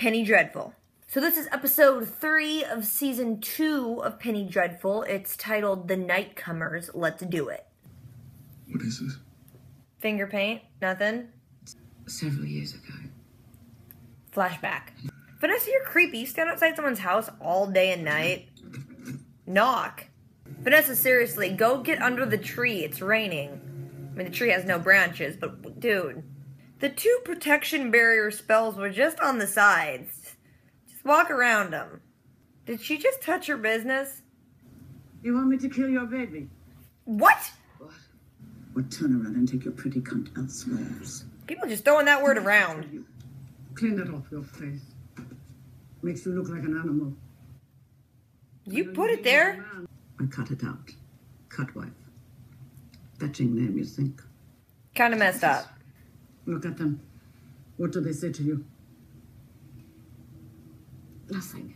Penny Dreadful. So this is episode 3 of season 2 of Penny Dreadful. It's titled The Nightcomers. Let's do it. What is this? Finger paint? Nothing? Several years ago. Flashback. Vanessa, you're creepy. You stand outside someone's house all day and night. Knock. Vanessa, seriously, go get under the tree. It's raining. I mean, the tree has no branches, but dude. The 2 protection barrier spells were just on the sides. Just walk around them. Did she just touch her business? You want me to kill your baby? What? Or turn around and take your pretty cunt elsewhere. People just throwing that word around. Clean that off your face. Makes you look like an animal. You put it there? I cut it out. Cut wife. Fetching name, you think? Kind of messed up. Look at them. What do they say to you? Nothing.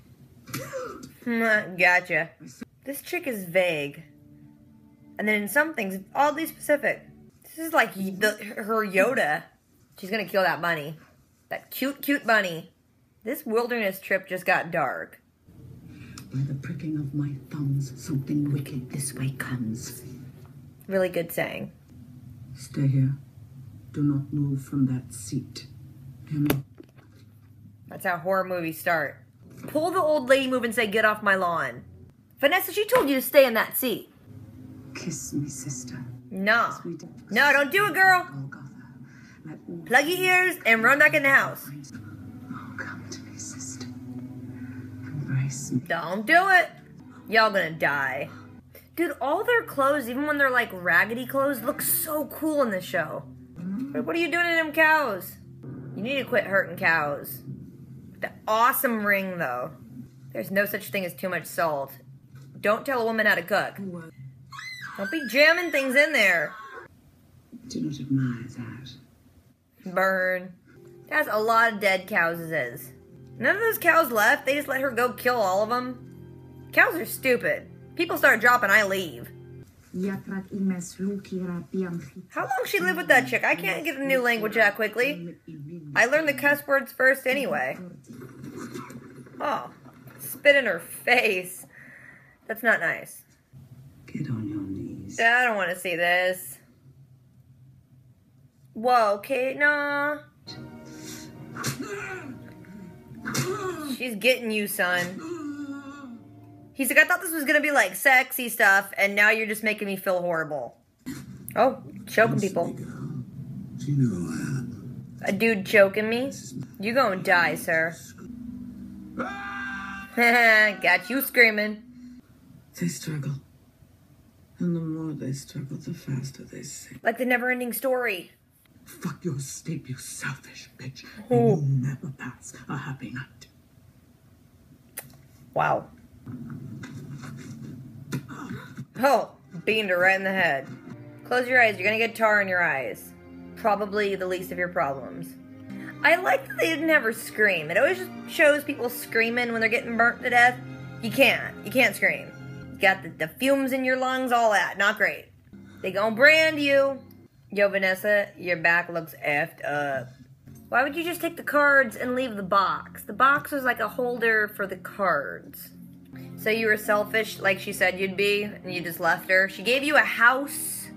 Gotcha. This chick is vague. And then in some things, oddly specific. This is like her Yoda. She's gonna kill that bunny. That cute bunny. This wilderness trip just got dark. By the pricking of my thumbs, something wicked this way comes. Really good saying. Stay here. Do not move from that seat. Hear me? That's how horror movies start. Pull the old lady move and say, get off my lawn. Vanessa, she told you to stay in that seat. Kiss me, sister. No. Sweet. No, don't do it, girl. Plug your ears and run back in the house. Oh, come to me, sister. Embrace me. Don't do it. Y'all gonna die. Dude, all their clothes, even when they're like raggedy clothes, look so cool in this show. Like, what are you doing to them cows? You need to quit hurting cows. The awesome ring, though. There's no such thing as too much salt. Don't tell a woman how to cook. Don't be jamming things in there. Do not admire that. Burn. That's a lot of dead cows it is. None of those cows left. They just let her go kill all of them. Cows are stupid. People start dropping, I leave. How long she live with that chick? I can't get a new language that quickly. I learned the cuss words first anyway. Oh, spit in her face. That's not nice. Get on your knees. I don't want to see this. Whoa, Kate, nah. She's getting you, son. He's like, I thought this was gonna be like sexy stuff, and now you're just making me feel horrible. Oh, choking people. Do you know who I am? A dude choking me? You gonna die, sir. Got you screaming. They struggle. And the more they struggle, the faster they sink. Like the never-ending story. Fuck your sleep, you selfish bitch. Oh. And you'll never pass a happy night. Wow. Oh, beamed her right in the head. Close your eyes, you're gonna get tar in your eyes. Probably the least of your problems. I like that they didn't have her scream. It always just shows people screaming when they're getting burnt to death. You can't scream. You got the fumes in your lungs, all that. Not great. They gonna brand you. Yo, Vanessa, your back looks effed up. Why would you just take the cards and leave the box? The box was like a holder for the cards. So you were selfish, like she said you'd be, and you just left her. She gave you a house,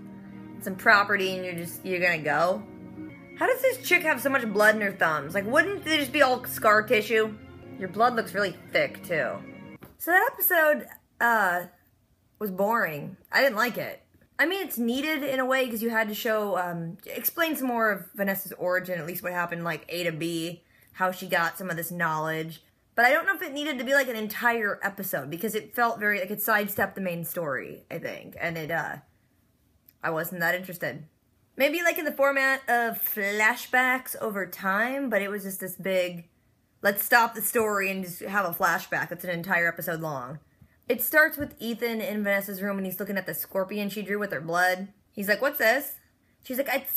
some property, and you're gonna go? How does this chick have so much blood in her thumbs? Like, wouldn't they just be all scar tissue? Your blood looks really thick, too. So that episode, was boring. I didn't like it. I mean, it's needed in a way, because you had to show, explain some more of Vanessa's origin, at least what happened, like, A to B, how she got some of this knowledge. But I don't know if it needed to be, like, an entire episode, because it felt very, like, it sidestepped the main story, I think. And it, I wasn't that interested. Maybe, like, in the format of flashbacks over time, but it was just this big, let's stop the story and just have a flashback that's an entire episode long. It starts with Ethan in Vanessa's room, and he's looking at the scorpion she drew with her blood. He's like, what's this? She's like,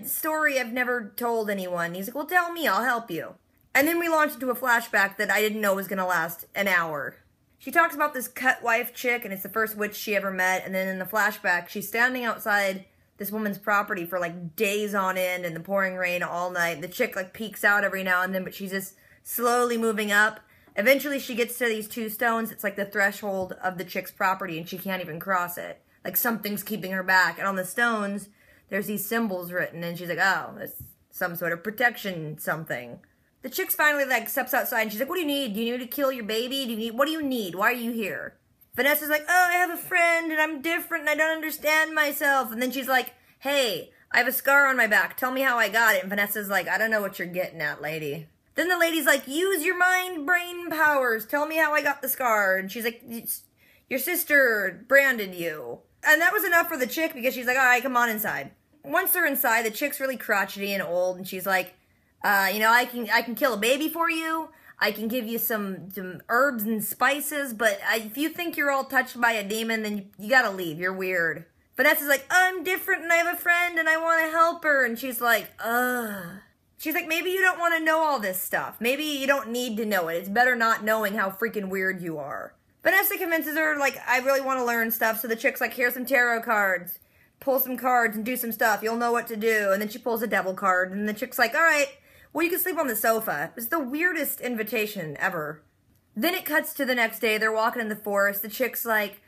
story I've never told anyone. He's like, well, tell me, I'll help you. And then we launched into a flashback that I didn't know was going to last an hour. She talks about this cut wife chick, and it's the first witch she ever met. And then in the flashback, she's standing outside this woman's property for, like, days on end in the pouring rain all night. The chick, like, peeks out every now and then, but she's just slowly moving up. Eventually she gets to these 2 stones. It's like the threshold of the chick's property, and she can't even cross it. Like something's keeping her back. And on the stones, there's these symbols written, and she's like, oh, it's some sort of protection something. The chick's finally like steps outside, and she's like, what do you need? Do you need to kill your baby? What do you need? Why are you here? Vanessa's like, oh, I have a friend, and I'm different, and I don't understand myself. And then she's like, hey, I have a scar on my back. Tell me how I got it. And Vanessa's like, I don't know what you're getting at, lady. Then the lady's like, use your mind brain powers. Tell me how I got the scar. And she's like, your sister branded you. And that was enough for the chick, because she's like, all right, come on inside. Once they're inside, the chick's really crotchety and old, and she's like, I can kill a baby for you. I can give you some herbs and spices, but if you think you're all touched by a demon, then you gotta leave. You're weird. Vanessa's like, I'm different, and I have a friend, and I want to help her. And she's like, ugh. She's like, maybe you don't want to know all this stuff. Maybe you don't need to know it. It's better not knowing how freaking weird you are. Vanessa convinces her, like, I really want to learn stuff. So the chick's like, here's some tarot cards. Pull some cards and do some stuff. You'll know what to do. And then she pulls a devil card. And the chick's like, all right, well, you can sleep on the sofa. It was the weirdest invitation ever. Then it cuts to the next day. They're walking in the forest. The chick's like,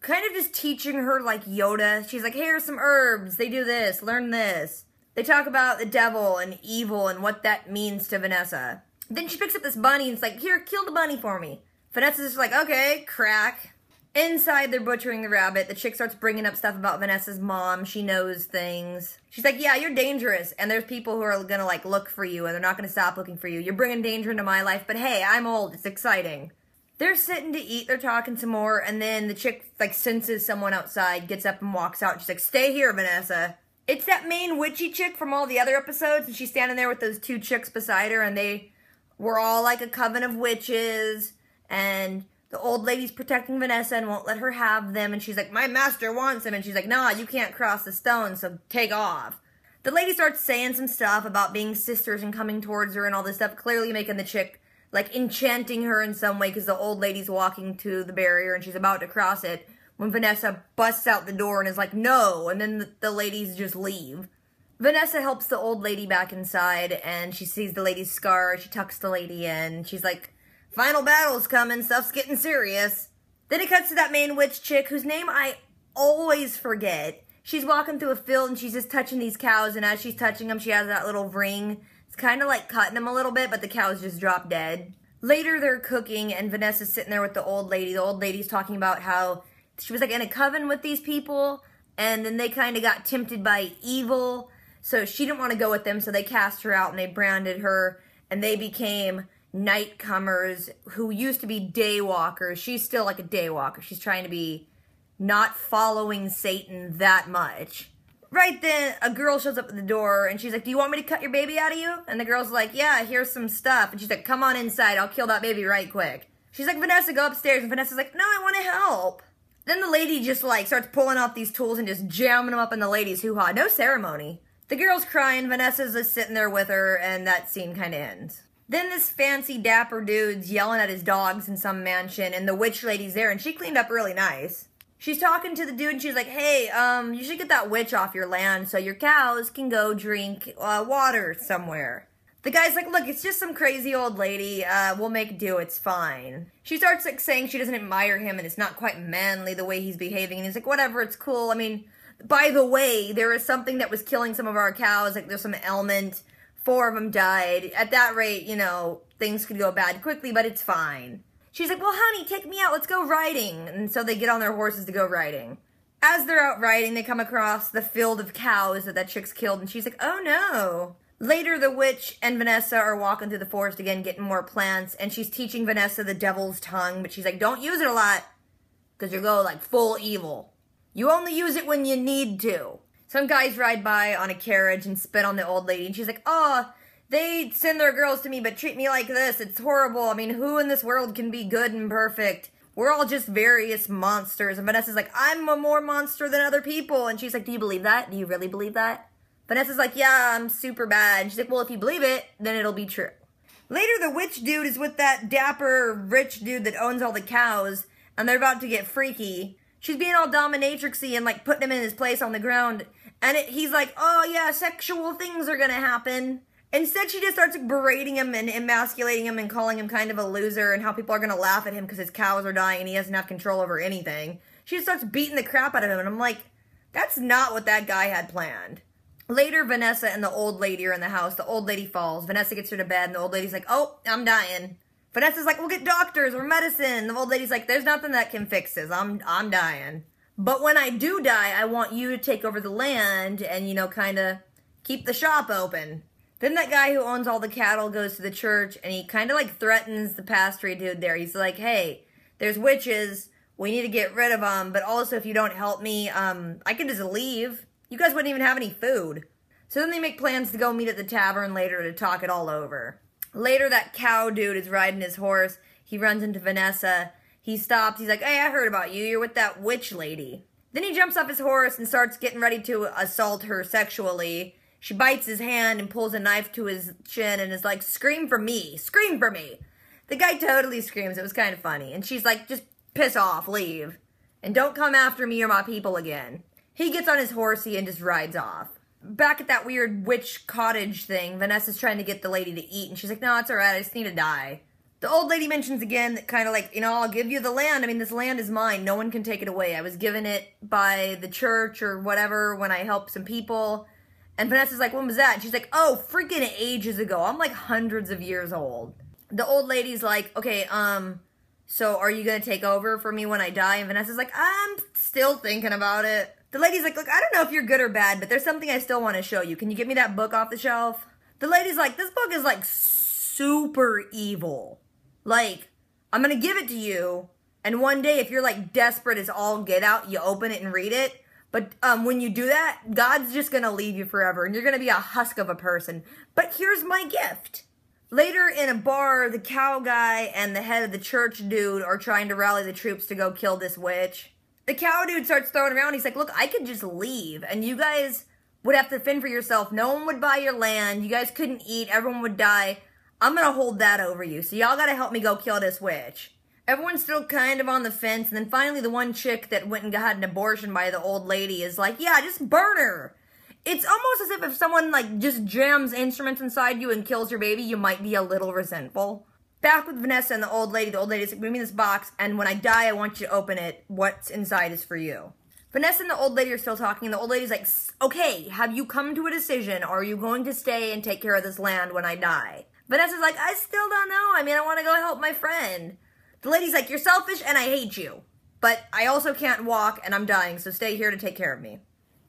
kind of just teaching her like Yoda. She's like, here's some herbs. They do this. Learn this. They talk about the devil and evil and what that means to Vanessa. Then she picks up this bunny and it's like, here, kill the bunny for me. Vanessa's just like, okay, crack. Inside, they're butchering the rabbit. The chick starts bringing up stuff about Vanessa's mom. She knows things. She's like, yeah, you're dangerous. And there's people who are gonna, like, look for you. And they're not gonna stop looking for you. You're bringing danger into my life. But hey, I'm old. It's exciting. They're sitting to eat. They're talking some more. And then the chick, like, senses someone outside. Gets up and walks out. She's like, stay here, Vanessa. It's that main witchy chick from all the other episodes. And she's standing there with those 2 chicks beside her. And they were all, like, a coven of witches. And the old lady's protecting Vanessa and won't let her have them. And she's like, my master wants them. And she's like, nah, you can't cross the stone, so take off. The lady starts saying some stuff about being sisters and coming towards her and all this stuff, clearly making the chick, like, enchanting her in some way, because the old lady's walking to the barrier and she's about to cross it when Vanessa busts out the door and is like, no, and then the ladies just leave. Vanessa helps the old lady back inside, and she sees the lady's scar. She tucks the lady in. She's like, final battle's coming, stuff's getting serious. Then it cuts to that main witch chick, whose name I always forget. She's walking through a field, and she's just touching these cows, and as she's touching them, she has that little ring. It's kind of like cutting them a little bit, but the cows just drop dead. Later, they're cooking, and Vanessa's sitting there with the old lady. The old lady's talking about how she was, like, in a coven with these people, and then they kind of got tempted by evil, so she didn't want to go with them, so they cast her out, and they branded her, and they became Nightcomers, who used to be daywalkers. She's still like a daywalker. She's trying to be not following Satan that much. Right then, a girl shows up at the door, and she's like, do you want me to cut your baby out of you? And the girl's like, yeah, here's some stuff. And she's like, come on inside. I'll kill that baby right quick. She's like, Vanessa, go upstairs. And Vanessa's like, no, I want to help. Then the lady just, like, starts pulling out these tools and just jamming them up in the lady's hoo-ha. No ceremony. The girl's crying. Vanessa's just sitting there with her, and that scene kind of ends. Then this fancy dapper dude's yelling at his dogs in some mansion, and the witch lady's there, and she cleaned up really nice. She's talking to the dude, and she's like, hey, you should get that witch off your land so your cows can go drink water somewhere. The guy's like, look, it's just some crazy old lady. We'll make do. It's fine. She starts, like, saying she doesn't admire him, and it's not quite manly the way he's behaving, and he's like, whatever, it's cool. I mean, by the way, there is something that was killing some of our cows. Like, there's some ailment. 4 of them died. At that rate, you know, things could go bad quickly, but it's fine. She's like, well, honey, take me out. Let's go riding. And so they get on their horses to go riding. As they're out riding, they come across the field of cows that chick's killed, and she's like, oh, no. Later, the witch and Vanessa are walking through the forest again, getting more plants, and she's teaching Vanessa the devil's tongue, but she's like, don't use it a lot, because you'll go, like, full evil. You only use it when you need to. Some guys ride by on a carriage and spit on the old lady, and she's like, oh, they send their girls to me, but treat me like this. It's horrible. I mean, who in this world can be good and perfect? We're all just various monsters. And Vanessa's like, I'm a more monster than other people. And she's like, do you believe that? Do you really believe that? Vanessa's like, yeah, I'm super bad. And she's like, well, if you believe it, then it'll be true. Later, the witch dude is with that dapper rich dude that owns all the cows, and they're about to get freaky. She's being all dominatrixy and, like, putting him in his place on the ground. And he's like, oh, yeah, sexual things are gonna happen. Instead, she just starts berating him and emasculating him and calling him kind of a loser and how people are going to laugh at him because his cows are dying and he doesn't have control over anything. She just starts beating the crap out of him, and I'm like, that's not what that guy had planned. Later, Vanessa and the old lady are in the house. The old lady falls. Vanessa gets her to bed, and the old lady's like, oh, I'm dying. Vanessa's like, we'll get doctors or medicine. The old lady's like, there's nothing that can fix this. I'm dying. But when I do die, I want you to take over the land and, you know, kind of keep the shop open. Then that guy who owns all the cattle goes to the church, and he kind of, like, threatens the pastory dude there. He's like, hey, there's witches. We need to get rid of them. But also, if you don't help me, I can just leave. You guys wouldn't even have any food. So then they make plans to go meet at the tavern later to talk it all over. Later, that cow dude is riding his horse. He runs into Vanessa. He stops. He's like, hey, I heard about you. You're with that witch lady. Then he jumps off his horse and starts getting ready to assault her sexually. She bites his hand and pulls a knife to his chin and is like, scream for me. Scream for me. The guy totally screams. It was kind of funny. And she's like, just piss off. Leave. And don't come after me or my people again. He gets on his horsey and just rides off. Back at that weird witch cottage thing, Vanessa's trying to get the lady to eat, and she's like, no, it's alright, I just need to die. The old lady mentions again that kind of like, you know, I'll give you the land. I mean, this land is mine. No one can take it away. I was given it by the church or whatever when I helped some people. And Vanessa's like, when was that? And she's like, oh, freaking ages ago. I'm like hundreds of years old. The old lady's like, okay, so are you gonna take over for me when I die? And Vanessa's like, I'm still thinking about it. The lady's like, look, I don't know if you're good or bad, but there's something I still want to show you. Can you get me that book off the shelf? The lady's like, this book is like super evil. Like, I'm gonna give it to you, and one day if you're like desperate as all get out, you open it and read it. But when you do that, God's just gonna leave you forever, and you're gonna be a husk of a person. But here's my gift. Later in a bar, the cow guy and the head of the church dude are trying to rally the troops to go kill this witch. The cow dude starts throwing around. He's like, look, I could just leave, and you guys would have to fend for yourself. No one would buy your land. You guys couldn't eat. Everyone would die. I'm going to hold that over you, so y'all got to help me go kill this witch. Everyone's still kind of on the fence, and then finally the one chick that went and got an abortion by the old lady is like, yeah, just burn her. It's almost as if someone, like, just jams instruments inside you and kills your baby, you might be a little resentful. Back with Vanessa and the old lady's like, give me this box, and when I die, I want you to open it. What's inside is for you. Vanessa and the old lady are still talking, and the old lady's like, okay, have you come to a decision? Or are you going to stay and take care of this land when I die? Vanessa's like, I still don't know. I mean, I want to go help my friend. The lady's like, you're selfish and I hate you. But I also can't walk and I'm dying, so stay here to take care of me.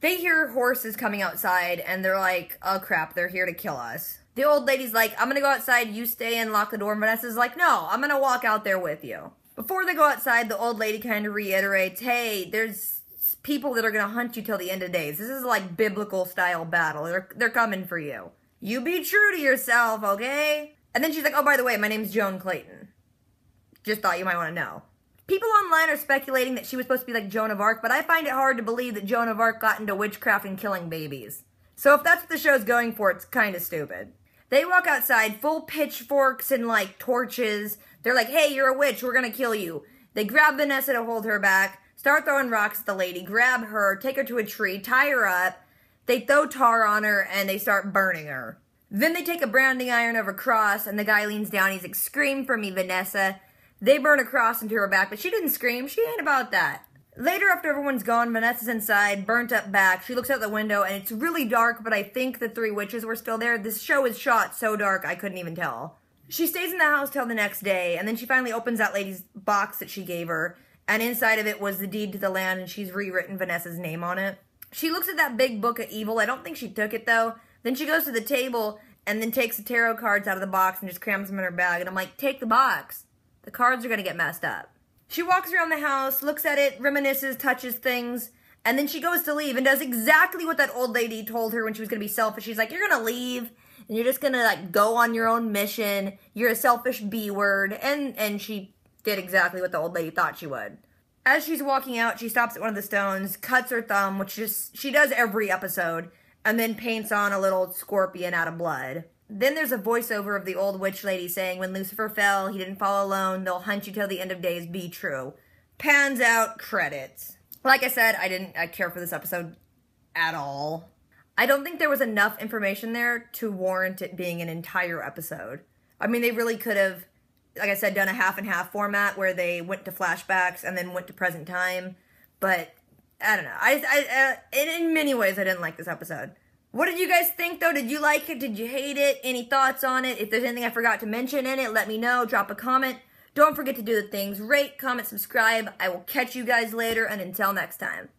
They hear horses coming outside, and they're like, oh crap, they're here to kill us. The old lady's like, I'm gonna go outside, you stay and lock the door. And Vanessa's like, no, I'm gonna walk out there with you. Before they go outside, the old lady kind of reiterates, hey, there's people that are gonna hunt you till the end of days. This is like biblical style battle. They're coming for you. You be true to yourself, okay? And then she's like, oh, by the way, my name's Joan Clayton. Just thought you might want to know. People online are speculating that she was supposed to be like Joan of Arc, but I find it hard to believe that Joan of Arc got into witchcraft and killing babies. So if that's what the show's going for, it's kind of stupid. They walk outside, full pitchforks and, like, torches. They're like, hey, you're a witch, we're gonna kill you. They grab Vanessa to hold her back, start throwing rocks at the lady, grab her, take her to a tree, tie her up. They throw tar on her, and they start burning her. Then they take a branding iron over cross, and the guy leans down. He's like, scream for me, Vanessa. They burn a cross into her back, but she didn't scream. She ain't about that. Later, after everyone's gone, Vanessa's inside, burnt up back. She looks out the window, and it's really dark, but I think the three witches were still there. This show is shot so dark, I couldn't even tell. She stays in the house till the next day, and then she finally opens that lady's box that she gave her, and inside of it was the deed to the land, and she's rewritten Vanessa's name on it. She looks at that big book of evil. I don't think she took it, though. Then she goes to the table, and then takes the tarot cards out of the box and just crams them in her bag, and I'm like, take the box. The cards are gonna get messed up. She walks around the house, looks at it, reminisces, touches things, and then she goes to leave and does exactly what that old lady told her when she was gonna be selfish. She's like, you're gonna leave, and you're just gonna, like, go on your own mission. You're a selfish B-word. And she did exactly what the old lady thought she would. As she's walking out, she stops at one of the stones, cuts her thumb, which she does every episode, and then paints on a little scorpion out of blood. Then there's a voiceover of the old witch lady saying, when Lucifer fell, he didn't fall alone. They'll hunt you till the end of days. Be true. Pans out, credits. Like I said, I didn't care for this episode at all. I don't think there was enough information there to warrant it being an entire episode. I mean, they really could have, like I said, done a half and half format where they went to flashbacks and then went to present time. But I don't know. In many ways, I didn't like this episode. What did you guys think, though? Did you like it? Did you hate it? Any thoughts on it? If there's anything I forgot to mention in it, let me know. Drop a comment. Don't forget to do the things. Rate, comment, subscribe. I will catch you guys later, and until next time.